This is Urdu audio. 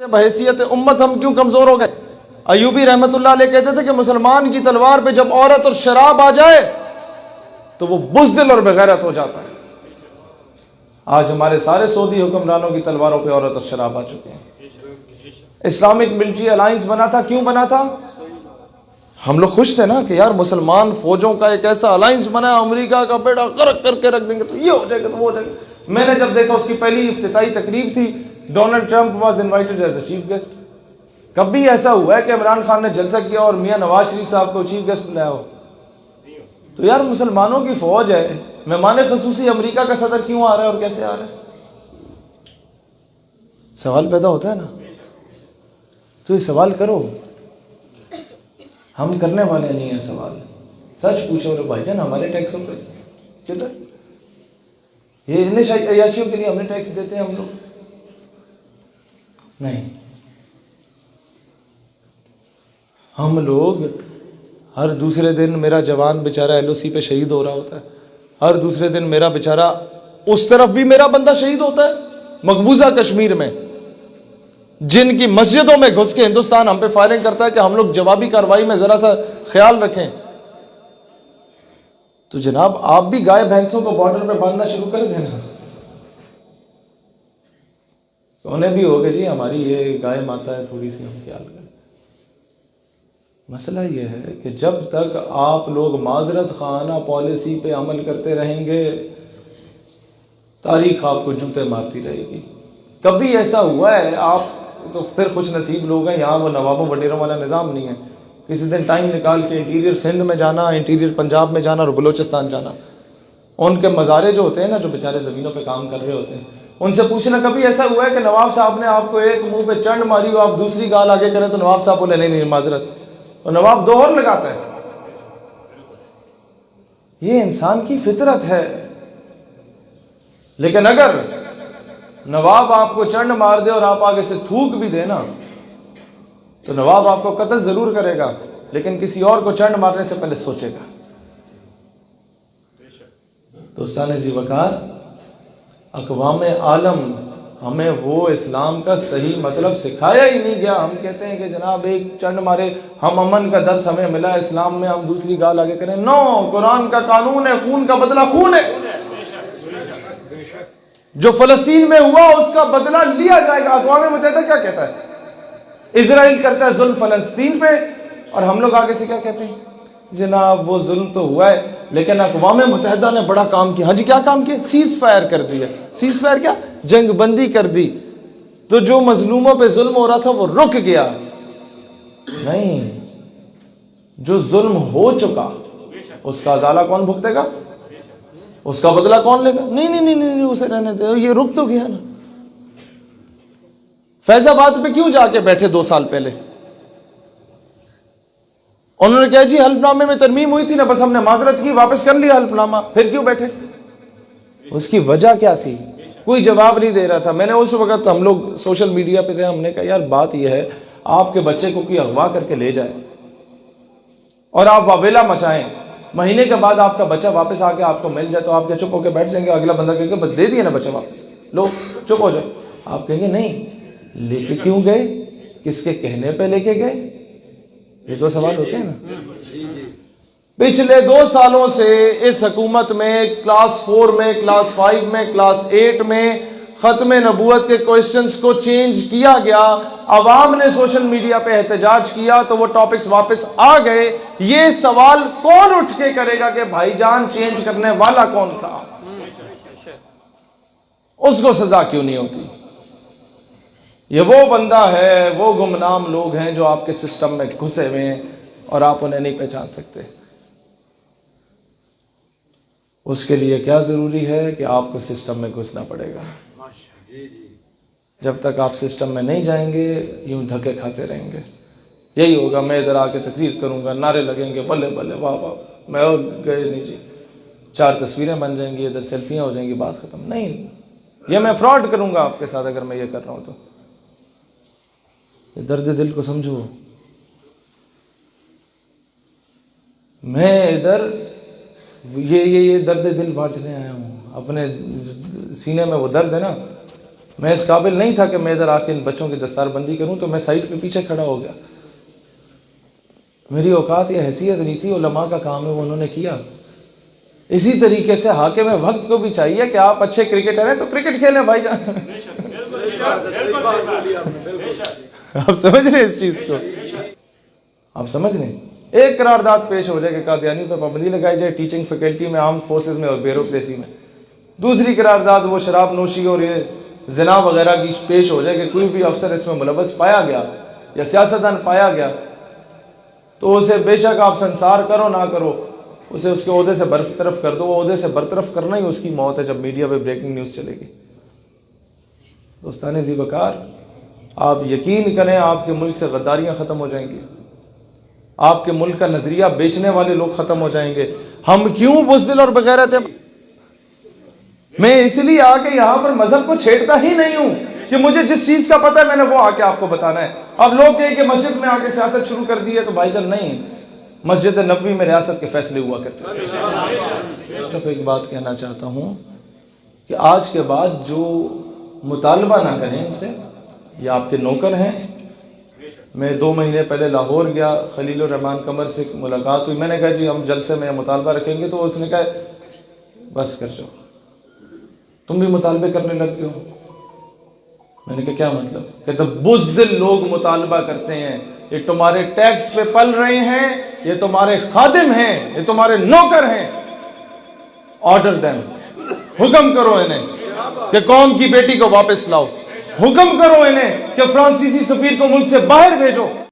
بحیثیت امت ہم کیوں کمزور ہو گئے؟ ایوبی رحمت اللہ علیہ کہتے تھے کہ مسلمان کی تلوار پہ جب عورت اور شراب آ جائے تو وہ بزدل اور بغیرت ہو جاتا ہے۔ آج ہمارے سارے سعودی حکمرانوں کی تلواروں پہ عورت اور شراب آ چکے ہیں۔ اسلامک ملٹری الائنس بنا تھا، کیوں بنا تھا؟ ہم لوگ خوش تھے نا کہ یار مسلمان فوجوں کا ایک ایسا الائنس بنا ہے، امریکہ کا بیڑا غرق کر کے رکھ دیں گے تو یہ ہو جائے گا تو وہ ہو جائے گا۔ میں نے جب دیکھا اس کی پہلی افتتاحی تقریب تھی، Donald Trump was invited as a chief guest. کبھی ایسا ہوا ہے کہ عمران خان نے جلسہ کیا اور میاں نواز شریف صاحب کو چیف گیسٹ بلایا ہو؟ تو یار مسلمانوں کی فوج ہے، مہمان خصوصی امریکہ کا صدر کیوں آ رہا ہے اور کیسے آ رہا ہے؟ سوال پیدا ہوتا ہے نا، تو یہ سوال کرو، ہم کرنے والے نہیں ہیں سوال۔ سچ پوچھو رے بھائی جان، ہمارے ٹیکسوں پہ کدھر؟ یہ اتنے عیاشیوں کے لیے ہم نے ٹیکس دیتے ہیں ہم لوگ؟ نہیں، ہم لوگ ہر دوسرے دن میرا جوان بیچارہ ایل او سی پہ شہید ہو رہا ہوتا ہے، ہر دوسرے دن میرا بیچارہ اس طرف بھی میرا بندہ شہید ہوتا ہے۔ مقبوضہ کشمیر میں جن کی مسجدوں میں گھس کے ہندوستان ہم پہ فائرنگ کرتا ہے کہ ہم لوگ جوابی کارروائی میں ذرا سا خیال رکھیں، تو جناب آپ بھی گائے بھینسوں کو بارڈر پہ باندھنا شروع کر دینا۔ تو انہیں بھی ہوگا جی ہماری یہ گائے ماتا ہے، تھوڑی سی ہم خیال کریں۔ مسئلہ یہ ہے کہ جب تک آپ لوگ معذرت خانہ پالیسی پہ عمل کرتے رہیں گے، تاریخ آپ کو جوتے مارتی رہے گی۔ کبھی ایسا ہوا ہے؟ آپ تو پھر خوش نصیب لوگ ہیں، یہاں وہ نوابوں وڈیروں والا نظام نہیں ہے۔ کسی دن ٹائم نکال کے انٹیریئر سندھ میں جانا، انٹیریئر پنجاب میں جانا اور بلوچستان جانا، ان کے مزارے جو ہوتے ہیں نا، جو بیچارے زمینوں پہ کام کر رہے ہوتے ہیں، ان سے پوچھنا کبھی ایسا ہوا ہے کہ نواب صاحب نے آپ کو ایک منہ پہ چنڈ ماری ہو، آپ دوسری گال آگے کریں تو نواب صاحب بولے نہیں معذرت، اور نواب دوہر لگاتا ہے؟ یہ انسان کی فطرت ہے۔ لیکن اگر نواب آپ کو چنڈ مار دے اور آپ آگے سے تھوک بھی دے نا، تو نواب آپ کو قتل ضرور کرے گا، لیکن کسی اور کو چنڈ مارنے سے پہلے سوچے گا۔ دوستان ذی وقار، اقوام عالم ہمیں وہ اسلام کا صحیح مطلب سکھایا ہی نہیں گیا۔ ہم کہتے ہیں کہ جناب ایک چنڈ مارے، ہم امن کا درس ہمیں ملا اسلام میں، ہم دوسری گال آگے کریں؟ نو، قرآن کا قانون ہے، خون کا بدلہ خون ہے۔ جو فلسطین میں ہوا اس کا بدلہ لیا جائے گا۔ اقوام متحدہ کیا کہتا ہے؟ اسرائیل کرتا ہے ظلم فلسطین پہ، اور ہم لوگ آگے سے کیا کہتے ہیں؟ جناب وہ ظلم تو ہوا ہے، لیکن اقوام متحدہ نے بڑا کام کیا۔ ہاں جی، کیا کام کیا؟ سیز فائر کر دیا۔ سیز فائر کیا؟ جنگ بندی کر دی، تو جو مظلوموں پہ ظلم ہو رہا تھا وہ رک گیا۔ نہیں، جو ظلم ہو چکا اس کا ازالہ کون بھگتے گا؟ اس کا بدلہ کون لے گا؟ نہیں نہیں نہیں نہیں، اسے رہنے دے، یہ رک تو گیا نا۔ فیض آباد پہ کیوں جا کے بیٹھے 2 سال پہلے؟ انہوں نے کہا جی حلف نامے میں ترمیم ہوئی تھی نا، بس ہم نے معذرت کی، واپس کر لیا حلف نامہ، پھر کیوں بیٹھے؟ اس کی وجہ کیا تھی؟ کوئی جواب نہیں دے رہا تھا۔ میں نے اس وقت، ہم لوگ سوشل میڈیا پہ تھے، ہم نے کہا یار بات یہ ہے، آپ کے بچے کو کوئی اغوا کر کے لے جائے اور آپ واویلا مچائیں، مہینے کے بعد آپ کا بچہ واپس آ کے آپ کو مل جائے تو آپ کیا چپ ہو کے بیٹھ جائیں گے؟ اگلا بندہ کہے گا بس دے دیا نا بچہ واپس، لو چپ ہو جائے۔ آپ کہیں گے نہیں، لے کے کیوں گئے؟ کس کے کہنے پہ لے کے گئے؟ یہ تو سوال ہوتے ہیں نا۔ پچھلے 2 سالوں سے اس حکومت میں کلاس 4 میں، کلاس 5 میں، کلاس 8 میں ختم نبوت کے کوئسچنز کو چینج کیا گیا۔ عوام نے سوشل میڈیا پہ احتجاج کیا تو وہ ٹاپکس واپس آ گئے۔ یہ سوال کون اٹھ کے کرے گا کہ بھائی جان چینج کرنے والا کون تھا؟ اس کو سزا کیوں نہیں ہوتی؟ یہ وہ بندہ ہے، وہ گمنام لوگ ہیں جو آپ کے سسٹم میں گھسے ہوئے ہیں اور آپ انہیں نہیں پہچان سکتے۔ اس کے لیے کیا ضروری ہے کہ آپ کو سسٹم میں گھسنا پڑے گا۔ جب تک آپ سسٹم میں نہیں جائیں گے، یوں دھکے کھاتے رہیں گے۔ یہی ہوگا، میں ادھر آ کے تقریر کروں گا، نعرے لگیں گے، بلے بلے واہ واہ، میں اور گئے نہیں جی، 4 تصویریں بن جائیں گی، ادھر سیلفیاں ہو جائیں گی، بات ختم۔ نہیں، یہ میں فراڈ کروں گا آپ کے ساتھ اگر میں یہ کر رہا ہوں تو۔ درد دل کو سمجھو، میں ادھر یہ درد دل بانٹنے آیا ہوں۔ اپنے سینے میں وہ درد ہے نا، میں اس قابل نہیں تھا کہ میں ادھر آ کے ان بچوں کی دستار بندی کروں، تو میں سائٹ پہ پیچھے کھڑا ہو گیا. میری اوقات یا حیثیت نہیں تھی، علماء کا کام ہے وہ انہوں نے کیا. اسی طریقے سے حاکم وقت کو بھی چاہیے کہ آپ اچھے کرکٹر ہیں تو کرکٹ کھیلیں بھائی جان. آپ سمجھ رہے ہیں اس چیز کو؟ آپ سمجھ رہے ہیں؟ ایک قرارداد پیش ہو جائے کہ قادیانیوں پہ پابندی لگائی جائے ٹیچنگ فیکلٹی میں، آرم فورسز میں اور بیوروکریسی میں. دوسری قرارداد وہ شراب نوشی اور یہ زنا وغیرہ کی پیش ہو جائے کہ کوئی بھی افسر اس میں ملوث پایا گیا یا سیاستدان پایا گیا تو اسے بے شک آپ سنسار کرو نہ کرو، اسے اس کے عہدے سے برطرف کر دو. وہ عہدے سے برطرف کرنا ہی اس کی موت ہے جب میڈیا پہ بریکنگ نیوز چلے گی. دوستان ذی وقار، آپ یقین کریں آپ کے ملک سے غداریاں ختم ہو جائیں گی، آپ کے ملک کا نظریہ بیچنے والے لوگ ختم ہو جائیں گے. ہم کیوں بزدل اور بغیرت ہیں؟ میں اس لیے آ کے یہاں پر مذہب کو چھیڑتا ہی نہیں ہوں کہ مجھے جس چیز کا پتہ ہے میں نے وہ آ کے آپ کو بتانا ہے. اب لوگ کہیں کہ مسجد میں آ کے سیاست شروع کر دی ہے، تو بھائی جان نہیں، مسجد نبوی میں ریاست کے فیصلے ہوا کرتے تھے. صرف ایک بات کہنا چاہتا ہوں کہ آج کے بعد جو مطالبہ نہ کریں ان سے، یہ آپ کے نوکر ہیں. میں 2 مہینے پہلے لاہور گیا، خلیل الرحمان قمر سے ملاقات ہوئی. میں نے کہا جی ہم جلسے میں مطالبہ رکھیں گے، تو اس نے کہا بس کر جاؤ، تم بھی مطالبے کرنے لگ گئے ہو. میں نے کہا کیا مطلب؟ کہتے بزدل لوگ مطالبہ کرتے ہیں، یہ تمہارے ٹیکس پہ پل رہے ہیں، یہ تمہارے خادم ہیں، یہ تمہارے نوکر ہیں. آرڈر دیم، حکم کرو انہیں کہ قوم کی بیٹی کو واپس لاؤ. حکم کرو انہیں کہ فرانسیسی سفیر کو ملک سے باہر بھیجو.